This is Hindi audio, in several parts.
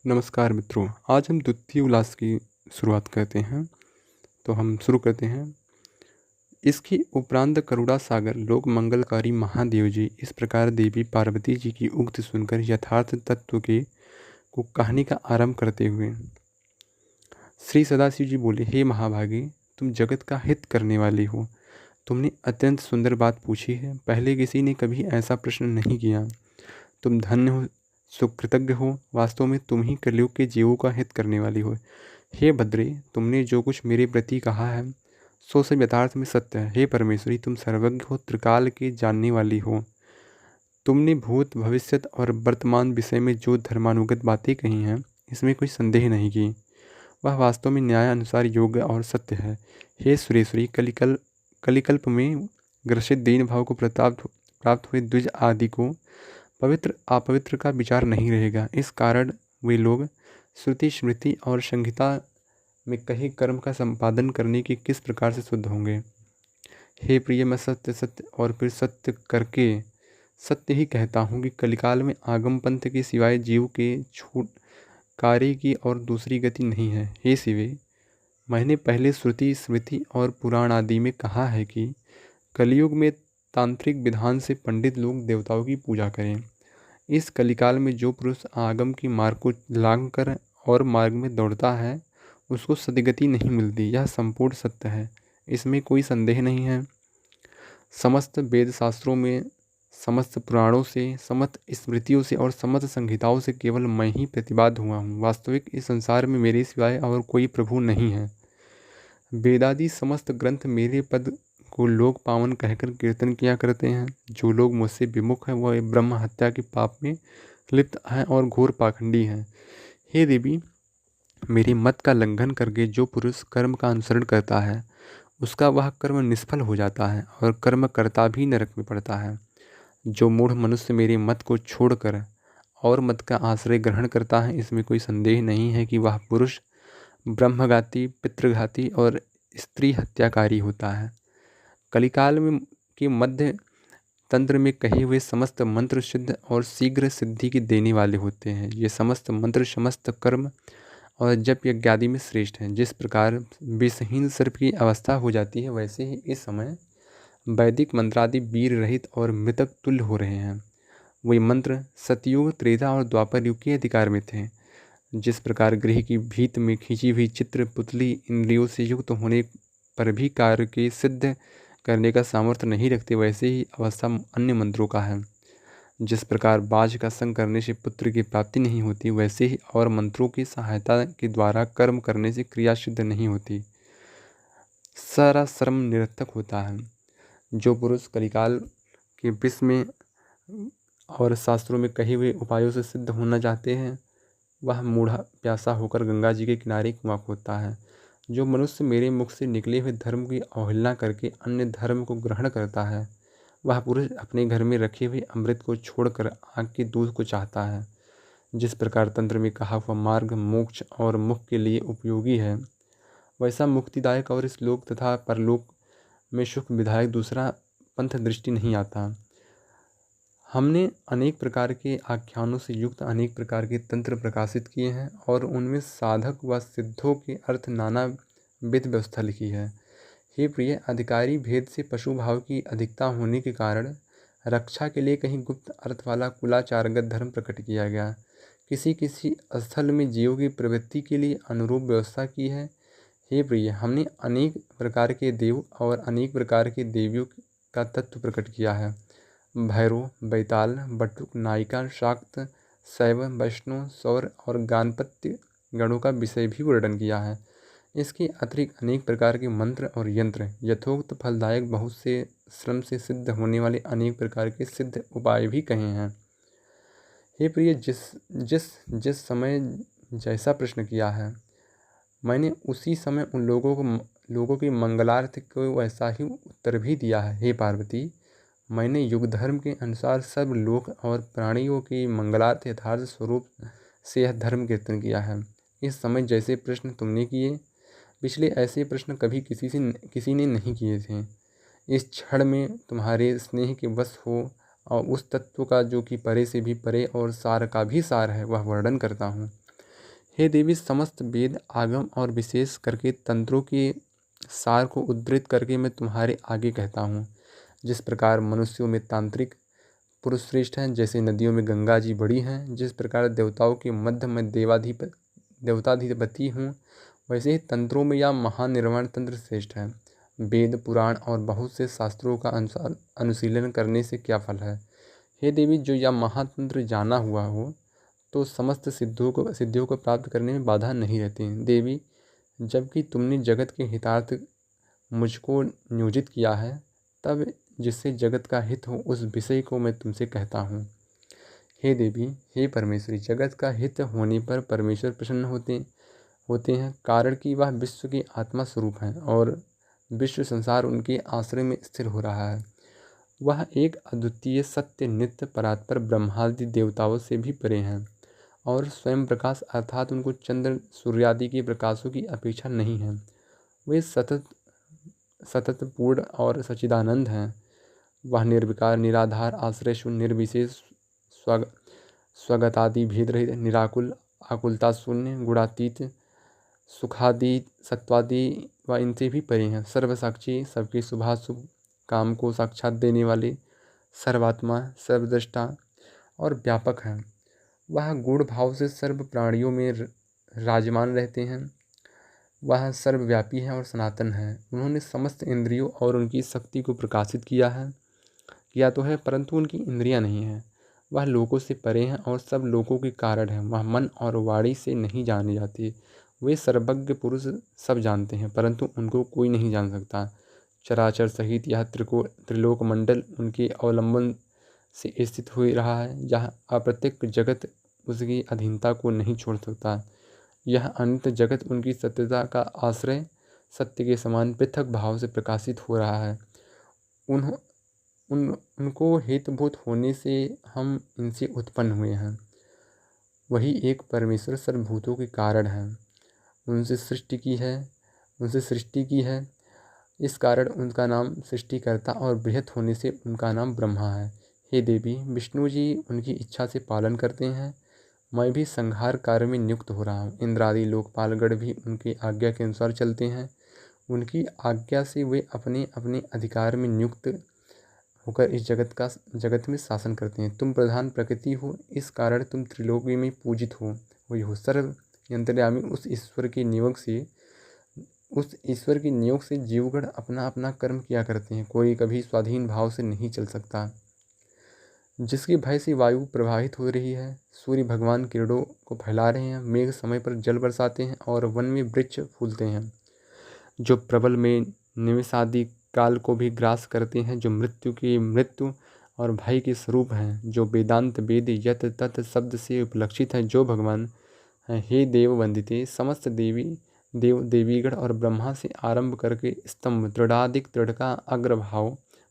नमस्कार मित्रों, आज हम द्वितीय उल्लास की शुरुआत करते हैं। तो हम शुरू करते हैं। इसके उपरांत करुणा सागर लोक मंगलकारी महादेव जी इस प्रकार देवी पार्वती जी की उक्ति सुनकर यथार्थ तत्व के को कहानी का आरंभ करते हुए श्री सदाशिव जी बोले, हे महाभागे, तुम जगत का हित करने वाली हो। तुमने अत्यंत सुंदर बात पूछी है। पहले किसी ने कभी ऐसा प्रश्न नहीं किया। तुम धन्य हो, सुकृतज्ञ हो। वास्तव में तुम ही कलयुग के जीवों का हित करने वाली हो। हे भद्रे, तुमने जो कुछ मेरे प्रति कहा है सो सब यथार्थ में सत्य है। हे परमेश्वरी, तुम सर्वज्ञ हो, त्रिकाल के जानने वाली हो। तुमने भूत भविष्यत और वर्तमान विषय में जो धर्मानुगत बातें कही हैं, इसमें कोई संदेह नहीं की। वह वास्तव में न्याय अनुसार योग्य और सत्य है। हे सुरेश्वरी, कलिकल्प में ग्रसित दीन भाव को प्राप्त हुए द्विज आदि को पवित्र अपवित्र का विचार नहीं रहेगा। इस कारण वे लोग श्रुति स्मृति और संहिता में कहे कर्म का संपादन करने की किस प्रकार से शुद्ध होंगे। हे प्रिय, मैं सत्य सत्य और फिर सत्य करके सत्य ही कहता हूँ कि कलिकाल में आगम पंथ के सिवाय जीव के छूट कार्य की और दूसरी गति नहीं है। हे शिवे, मैंने पहले श्रुति स्मृति और पुराण आदि में कहा है कि कलयुग में तांत्रिक विधान से पंडित लोग देवताओं की पूजा करें। इस कलिकाल में जो पुरुष आगम की मार्ग को लांघ कर और मार्ग में दौड़ता है, उसको सदगति नहीं मिलती। यह संपूर्ण सत्य है, इसमें कोई संदेह नहीं है। समस्त वेद शास्त्रों में, समस्त पुराणों से, समस्त स्मृतियों से और समस्त संहिताओं से केवल मैं ही प्रतिपाद हुआ हूँ। वास्तविक इस संसार में मेरे सिवाय और कोई प्रभु नहीं है। वेदादि समस्त ग्रंथ मेरे पद को लोक पावन कहकर कीर्तन किया करते हैं। जो लोग मुझसे विमुख हैं वह ब्रह्म हत्या के पाप में लिप्त हैं और घोर पाखंडी हैं। हे देवी, मेरे मत का लंघन करके जो पुरुष कर्म का अनुसरण करता है, उसका वह कर्म निष्फल हो जाता है और कर्म करता भी नरक में पड़ता है। जो मूढ़ मनुष्य मेरे मत को छोड़कर और मत का आश्रय ग्रहण करता है, इसमें कोई संदेह नहीं है कि वह पुरुष ब्रह्मघाती, पितृघाती और स्त्री हत्याकारी होता है। कलिकाल में के मध्य तंत्र में कहे हुए समस्त मंत्र सिद्ध और शीघ्र सिद्धि की देने वाले होते हैं। ये समस्त मंत्र समस्त कर्म और जप यज्ञादि में श्रेष्ठ हैं। जिस प्रकार विषहीन सर्प की अवस्था हो जाती है, वैसे ही इस समय वैदिक मंत्रादि वीर रहित और मृतक तुल्य हो रहे हैं। वे मंत्र सतयुग, त्रेता और द्वापर युग के अधिकार में थे। जिस प्रकार गृह की भीत में खींची हुई चित्र पुतली इंद्रियों से युक्त होने पर भी कार्य के सिद्ध करने का सामर्थ्य नहीं रखते, वैसे ही अवस्था अन्य मंत्रों का है। जिस प्रकार बाज का संग करने से पुत्र की प्राप्ति नहीं होती, वैसे ही और मंत्रों की सहायता के द्वारा कर्म करने से क्रिया सिद्ध नहीं होती। सारा श्रम निरर्थक होता है। जो पुरुष कलिकाल के विष में और शास्त्रों में कहे हुए उपायों से सिद्ध होना चाहते हैं, वह मूढ़ा प्यासा होकर गंगा जी के किनारे कुआं खोदता है। जो मनुष्य मेरे मुख से निकले हुए धर्म की अवहेलना करके अन्य धर्म को ग्रहण करता है, वह पुरुष अपने घर में रखे हुए अमृत को छोड़कर आग के दूध को चाहता है। जिस प्रकार तंत्र में कहा हुआ मार्ग मोक्ष और मुख के लिए उपयोगी है, वैसा मुक्तिदायक और इस लोक तथा परलोक में सुख विधायक दूसरा पंथ दृष्टि नहीं आता। हमने अनेक प्रकार के आख्यानों से युक्त अनेक प्रकार के तंत्र प्रकाशित किए हैं और उनमें साधक व सिद्धों के अर्थ नाना विध व्यवस्था लिखी है। हे प्रिय, अधिकारी भेद से पशु भाव की अधिकता होने के कारण रक्षा के लिए कहीं गुप्त अर्थ वाला कुलाचारगत धर्म प्रकट किया गया। किसी किसी स्थल में जीवों की प्रवृत्ति के लिए अनुरूप व्यवस्था की है। हे प्रिय, हमने अनेक प्रकार के देव और अनेक प्रकार के देवियों का तत्व प्रकट किया है। भैरव, बैताल, बटुक, नायिका, शाक्त, शैव, वैष्णव, सौर और गानपत्य गणों का विषय भी वर्णन किया है। इसके अतिरिक्त अनेक प्रकार के मंत्र और यंत्र, यथोक्त फलदायक बहुत से श्रम से सिद्ध होने वाले अनेक प्रकार के सिद्ध उपाय भी कहे हैं। हे प्रिय, जिस जिस जिस समय जैसा प्रश्न किया है, मैंने उसी समय उन लोगों के मंगलार्थ को वैसा ही उत्तर भी दिया है। हे पार्वती, मैंने युग धर्म के अनुसार सब लोक और प्राणियों के मंगलार्थ यथार्थ स्वरूप से यह धर्म कीर्तन किया है। इस समय जैसे प्रश्न तुमने किए, पिछले ऐसे प्रश्न कभी किसी ने नहीं किए थे। इस क्षण में तुम्हारे स्नेह के वश हो और उस तत्व का जो कि परे से भी परे और सार का भी सार है, वह वर्णन करता हूँ। हे देवी, समस्त वेद आगम और विशेष करके तंत्रों के सार को उद्धृत करके मैं तुम्हारे आगे कहता हूँ। जिस प्रकार मनुष्यों में तांत्रिक पुरुष श्रेष्ठ हैं, जैसे नदियों में गंगा जी बड़ी हैं, जिस प्रकार देवताओं के मध्य में देवताधिपति हूँ, वैसे ही तंत्रों में यह महानिर्वाण तंत्र श्रेष्ठ है। वेद पुराण और बहुत से शास्त्रों का अनुशीलन करने से क्या फल है। हे देवी, जो यह महातंत्र जाना हुआ हो तो समस्त सिद्धियों को प्राप्त करने में बाधा नहीं रहती। देवी, जबकि तुमने जगत के हितार्थ मुझको नियोजित किया है, तब जिससे जगत का हित हो उस विषय को मैं तुमसे कहता हूँ। हे देवी, हे परमेश्वरी, जगत का हित होने पर परमेश्वर प्रसन्न होते हैं, कारण कि वह विश्व के आत्मा स्वरूप हैं और विश्व संसार उनके आश्रय में स्थिर हो रहा है। वह एक अद्वितीय सत्य नित्य परात्पर ब्रह्मादि देवताओं से भी परे हैं और स्वयं प्रकाश अर्थात उनको चंद्र सूर्यादि के प्रकाशों की अपेक्षा नहीं है। वे सतत पूर्ण और सच्चिदानंद हैं। वह निर्विकार, निराधार, आश्रय शून्य, निर्विशेष, स्वगतादि भेद रहित, निराकुल, आकुलता शून्य, गुणातीत, सुखादि, सत्वादि व इनसे भी परे हैं। सर्वसाक्षी, सबके शुभाशुभ काम को साक्षात देने वाले, सर्वात्मा, सर्वद्रष्टा और व्यापक हैं। वह गूढ़ भाव से सर्व प्राणियों में राजमान रहते हैं। वह सर्वव्यापी है और सनातन है। उन्होंने समस्त इंद्रियों और उनकी शक्ति को प्रकाशित किया तो है, परंतु उनकी इंद्रियां नहीं हैं। वह लोकों से परे हैं और सब लोकों के कारण हैं। वह मन और वाणी से नहीं जाने जाते। वे सर्वज्ञ पुरुष सब जानते हैं, परंतु उनको कोई नहीं जान सकता। चराचर सहित यह त्रिलोक मंडल उनके अवलंबन से स्थित हो रहा है। यह अप्रत्यक्ष जगत उसकी अधीनता को नहीं छोड़ सकता। यह अनंत जगत उनकी सत्यता का आश्रय सत्य के समान पृथक भाव से प्रकाशित हो रहा है। उनको हेतुभूत होने से हम इनसे उत्पन्न हुए हैं। वही एक परमेश्वर सर्वभूतों के कारण है। उनसे सृष्टि की है। इस कारण उनका नाम सृष्टिकर्ता और बृहत होने से उनका नाम ब्रह्मा है। हे देवी, विष्णु जी उनकी इच्छा से पालन करते हैं। मैं भी संहार कार्य में नियुक्त हो रहा हूँ। इंद्रादि लोकपालगण भी उनकी आज्ञा के अनुसार चलते हैं। उनकी आज्ञा से वे अपने अपने अधिकार में नियुक्त होकर इस जगत में शासन करते हैं। तुम प्रधान प्रकृति हो, इस कारण तुम त्रिलोकी में पूजित हो। सर्व अंतर्यामी उस ईश्वर के नियोग से जीवगण अपना अपना कर्म किया करते हैं। कोई कभी स्वाधीन भाव से नहीं चल सकता। जिसके भय से वायु प्रवाहित हो रही है, सूर्य भगवान किरणों को फैला रहे हैं, मेघ समय पर जल बरसाते हैं और वन में वृक्ष फूलते हैं, जो प्रबल में निमिषादि काल को भी ग्रास करते हैं, जो मृत्यु और भय के स्वरूप हैं, जो वेदांत वेद यत तत् शब्द से उपलक्षित हैं, जो भगवान हैं। हे देव वंदिते, समस्त देवीगण और ब्रह्मा से आरंभ करके स्तंभ दृढ़ादिक दृढ़ का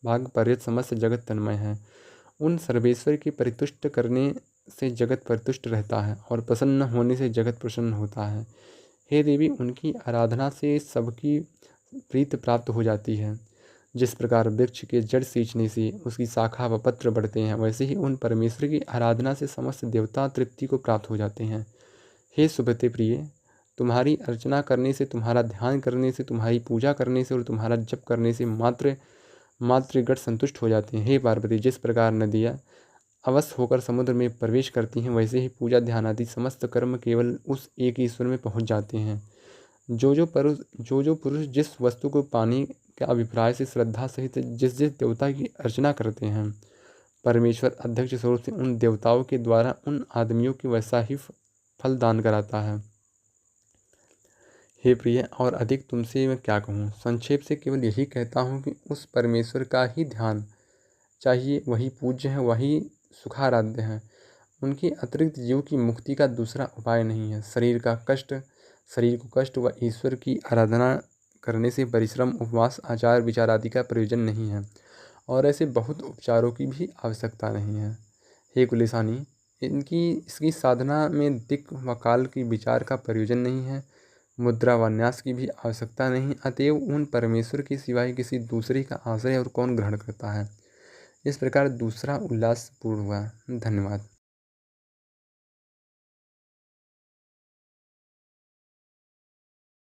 भाग पर्यत समस्त जगत तन्मय है। उन सर्वेश्वर के परितुष्ट करने से जगत परितुष्ट रहता है और प्रसन्न होने से जगत प्रसन्न होता है। हे देवी, उनकी आराधना से सबकी प्रीत प्राप्त हो जाती है। जिस प्रकार वृक्ष के जड़ सींचने से उसकी शाखा व पत्र बढ़ते हैं, वैसे ही उन परमेश्वर की आराधना से समस्त देवता तृप्ति को प्राप्त हो जाते हैं। हे सुभते प्रिय, तुम्हारी अर्चना करने से, तुम्हारा ध्यान करने से, तुम्हारी पूजा करने से और तुम्हारा जप करने से मातृगण संतुष्ट हो जाते हैं। हे पार्वती, जिस प्रकार नदियाँ अवश्य होकर समुद्र में प्रवेश करती हैं, वैसे ही पूजा ध्यान आदि समस्त कर्म केवल उस एक ईश्वर में पहुँच जाते हैं। जो पुरुष जिस वस्तु को पाने के अभिप्राय से श्रद्धा सहित जिस देवता की अर्चना करते हैं, परमेश्वर अध्यक्ष स्वरूप से उन देवताओं के द्वारा उन आदमियों की वैसा ही फल दान कराता है। हे प्रिय, और अधिक तुमसे मैं क्या कहूँ। संक्षेप से केवल यही कहता हूँ कि उस परमेश्वर का ही ध्यान चाहिए। वही पूज्य है, वही सुखाराध्य है। उनके अतिरिक्त जीव की मुक्ति का दूसरा उपाय नहीं है। शरीर को कष्ट व ईश्वर की आराधना करने से परिश्रम, उपवास, आचार विचार आदि का प्रयोजन नहीं है और ऐसे बहुत उपचारों की भी आवश्यकता नहीं है। हे कुलेशानी, इसकी साधना में दिक् व काल की विचार का प्रयोजन नहीं है। मुद्रा व न्यास की भी आवश्यकता नहीं। अतएव उन परमेश्वर के सिवाय किसी दूसरे का आश्रय और कौन ग्रहण करता है। इस प्रकार दूसरा उल्लास पूर्ण हुआ। धन्यवाद।